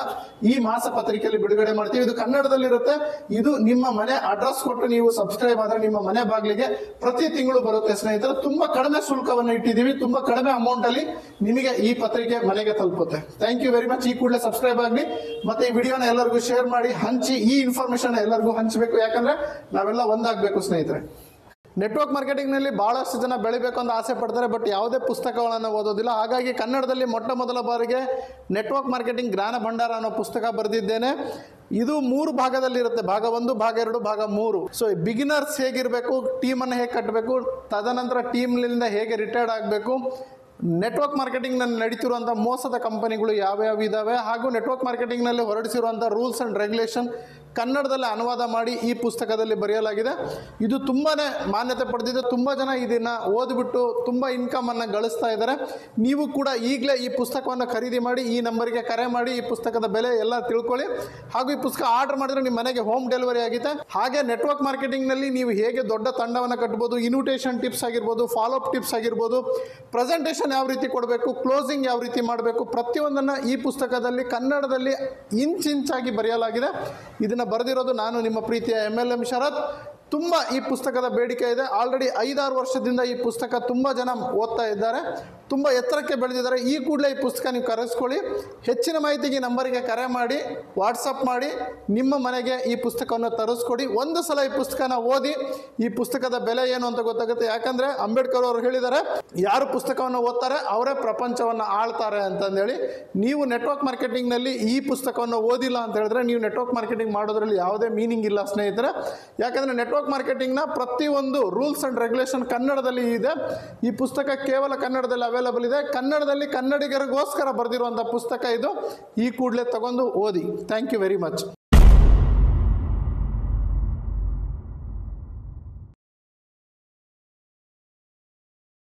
ಈ ಮಾಸ ಪತ್ರಿಕೆಯಲ್ಲಿ ಬಿಡುಗಡೆ ಮಾಡ್ತೀವಿ. ಇದು ಕನ್ನಡದಲ್ಲಿ ಇರುತ್ತೆ. ಇದು ನಿಮ್ಮ ಮನೆ ಅಡ್ರೆಸ್ ಕೊಟ್ಟು ನೀವು ಸಬ್ಸ್ಕ್ರೈಬ್ ಆದ್ರೆ ನಿಮ್ಮ ಮನೆ ಬಾಗಿಲಿಗೆ ಪ್ರತಿ ತಿಂಗಳು ಬರುತ್ತೆ ಸ್ನೇಹಿತರೆ. ತುಂಬಾ ಕಡಿಮೆ ಶುಲ್ಕವನ್ನು ಇಟ್ಟಿದ್ದೀವಿ, ತುಂಬಾ ಕಡಿಮೆ ಅಮೌಂಟ್ ಅಲ್ಲಿ ನಿಮಗೆ ಈ ಪತ್ರಿಕೆ ಮನೆಗೆ ತಲುಪುತ್ತೆ. Thank you very much. ಈ ಕೂಡಲೇ ಸಬ್ಸ್ಕ್ರೈಬ್ ಆಗಲಿ, ಮತ್ತೆ ಈ ವಿಡಿಯೋನ ಎಲ್ಲರಿಗೂ ಶೇರ್ ಮಾಡಿ, ಹಂಚಿ. ಈ ಇನ್ಫಾರ್ಮೇಶನ್ ಎಲ್ಲರಿಗೂ ಹಂಚಬೇಕು, ಯಾಕಂದ್ರೆ ನಾವೆಲ್ಲ ಒಂದಾಗಬೇಕು ಸ್ನೇಹಿತರೆ. ನೆಟ್ವರ್ಕ್ ಮಾರ್ಕೆಟಿಂಗ್ ನಲ್ಲಿ ಬಹಳಷ್ಟು ಜನ ಬೆಳಿಬೇಕು ಅಂತ ಆಸೆ ಪಡ್ತಾರೆ, ಬಟ್ ಯಾವುದೇ ಪುಸ್ತಕಗಳನ್ನು ಓದೋದಿಲ್ಲ. ಹಾಗಾಗಿ ಕನ್ನಡದಲ್ಲಿ ಮೊಟ್ಟ ಮೊದಲ ಬಾರಿಗೆ ನೆಟ್ವರ್ಕ್ ಮಾರ್ಕೆಟಿಂಗ್ ಜ್ಞಾನ ಭಂಡಾರ ಅನ್ನೋ ಪುಸ್ತಕ ಬರೆದಿದ್ದೇನೆ. ಇದು 3 ಭಾಗದಲ್ಲಿರುತ್ತೆ, ಭಾಗ 1, ಭಾಗ 2, ಭಾಗ 3. ಸೊ ಬಿಗಿನರ್ಸ್ ಹೇಗಿರಬೇಕು, ಟೀಮನ್ನು ಹೇಗೆ ಕಟ್ಟಬೇಕು, ತದನಂತರ ಟೀಮ್ನಿಂದ ಹೇಗೆ ರಿಟೈರ್ಡ್ ಆಗಬೇಕು, ನೆಟ್ವರ್ಕ್ ಮಾರ್ಕೆಟಿಂಗ್ ನಲ್ಲಿ ನಡೀತಿರುವಂತಹ ಮೋಸದ ಕಂಪನಿಗಳು ಯಾವ್ಯಾವ ಇದಾವೆ, ಹಾಗೂ ನೆಟ್ವರ್ಕ್ ಮಾರ್ಕೆಟಿಂಗ್ ನಲ್ಲಿ ಹೊರಡಿಸಿರುವಂತಹ ರೂಲ್ಸ್ ಅಂಡ್ ರೆಗ್ಯುಲೇಷನ್ ಕನ್ನಡದಲ್ಲಿ ಅನುವಾದ ಮಾಡಿ ಈ ಪುಸ್ತಕದಲ್ಲಿ ಬರೆಯಲಾಗಿದೆ. ಇದು ತುಂಬಾನೇ ಮಾನ್ಯತೆ ಪಡೆದಿದೆ. ತುಂಬಾ ಜನ ಇದನ್ನ ಓದ್ಬಿಟ್ಟು ತುಂಬಾ ಇನ್ಕಮ್ ಅನ್ನ ಗಳಿಸ್ತಾ ಇದ್ದಾರೆ. ನೀವು ಕೂಡ ಈಗಲೇ ಈ ಪುಸ್ತಕವನ್ನು ಖರೀದಿ ಮಾಡಿ, ಈ ನಂಬರ್ಗೆ ಕರೆ ಮಾಡಿ, ಈ ಪುಸ್ತಕದ ಬೆಲೆ ಎಲ್ಲ ತಿಳ್ಕೊಳ್ಳಿ. ಹಾಗೂ ಈ ಪುಸ್ತಕ ಆರ್ಡರ್ ಮಾಡಿದ್ರೆ ನಿಮ್ಮ ಮನೆಗೆ ಹೋಮ್ ಡೆಲಿವರಿ ಆಗಿದೆ. ಹಾಗೆ ನೆಟ್ವರ್ಕ್ ಮಾರ್ಕೆಟಿಂಗ್ ನಲ್ಲಿ ನೀವು ಹೇಗೆ ದೊಡ್ಡ ತಂಡವನ್ನು ಕಟ್ಟಬಹುದು, ಇನ್ವಿಟೇಷನ್ ಟಿಪ್ಸ್ ಆಗಿರ್ಬೋದು, ಫಾಲೋ ಅಪ್ ಟಿಪ್ಸ್ ಆಗಿರ್ಬೋದು, ಪ್ರೆಸೆಂಟೇಷನ್ ಯಾವ ರೀತಿ ಕೊಡಬೇಕು, ಕ್ಲೋಸಿಂಗ್ ಯಾವ ರೀತಿ ಮಾಡಬೇಕು, ಪ್ರತಿಯೊಂದನ್ನು ಈ ಪುಸ್ತಕದಲ್ಲಿ ಕನ್ನಡದಲ್ಲಿ ಇಂಚಾಗಿ ಬರೆಯಲಾಗಿದೆ. ಇದನ್ನ ಬರೆದಿರೋದು ನಾನು, ನಿಮ್ಮ ಪ್ರೀತಿಯ MLM ಶರತ್. ತುಂಬ ಈ ಪುಸ್ತಕದ ಬೇಡಿಕೆ ಇದೆ. ಆಲ್ರೆಡಿ 5-6 ವರ್ಷದಿಂದ ಈ ಪುಸ್ತಕ ತುಂಬ ಜನ ಓದ್ತಾ ಇದ್ದಾರೆ, ತುಂಬ ಎತ್ತರಕ್ಕೆ ಬೆಳೆದಿದ್ದಾರೆ. ಈ ಕೂಡಲೇ ಈ ಪುಸ್ತಕ ನೀವು ಕರೆಸ್ಕೊಳ್ಳಿ. ಹೆಚ್ಚಿನ ಮಾಹಿತಿಗೆ ನಂಬರಿಗೆ ಕರೆ ಮಾಡಿ, ವಾಟ್ಸಪ್ ಮಾಡಿ, ನಿಮ್ಮ ಮನೆಗೆ ಈ ಪುಸ್ತಕವನ್ನು ತರಿಸ್ಕೊಡಿ. ಒಂದು ಸಲ ಈ ಪುಸ್ತಕನ ಓದಿ ಈ ಪುಸ್ತಕದ ಬೆಲೆ ಏನು ಅಂತ ಗೊತ್ತಾಗುತ್ತೆ. ಯಾಕಂದರೆ ಅಂಬೇಡ್ಕರ್ ಅವರು ಹೇಳಿದ್ದಾರೆ, ಯಾರು ಪುಸ್ತಕವನ್ನು ಓದ್ತಾರೆ ಅವರೇ ಪ್ರಪಂಚವನ್ನು ಆಳ್ತಾರೆ ಅಂತಂದೇಳಿ. ನೀವು ನೆಟ್ವರ್ಕ್ ಮಾರ್ಕೆಟಿಂಗ್ನಲ್ಲಿ ಈ ಪುಸ್ತಕವನ್ನು ಓದಿಲ್ಲ ಅಂತ ಹೇಳಿದ್ರೆ ನೀವು ನೆಟ್ವರ್ಕ್ ಮಾರ್ಕೆಟಿಂಗ್ ಮಾಡೋದ್ರಲ್ಲಿ ಯಾವುದೇ ಮೀನಿಂಗ್ ಇಲ್ಲ ಸ್ನೇಹಿತರೆ. ಯಾಕಂದರೆ ನೆಟ್ವರ್ಕ್ ಮಾರ್ಕೆಟಿಂಗ್ನ ಪ್ರತಿಯೊಂದು ರೂಲ್ಸ್ ಅಂಡ್ ರೆಗ್ಯುಲೇಷನ್ ಕನ್ನಡದಲ್ಲಿ ಇದೆ. ಈ ಪುಸ್ತಕ ಕೇವಲ ಕನ್ನಡದಲ್ಲಿ ಅವೈಲಬಲ್ ಇದೆ. ಕನ್ನಡದಲ್ಲಿ ಕನ್ನಡಿಗರಿಗೋಸ್ಕರ ಬರೆದಿರುವಂಥ ಪುಸ್ತಕ ಇದು. ಈ ಕೂಡಲೇ ತಗೊಂಡು ಓದಿ. Thank you very much.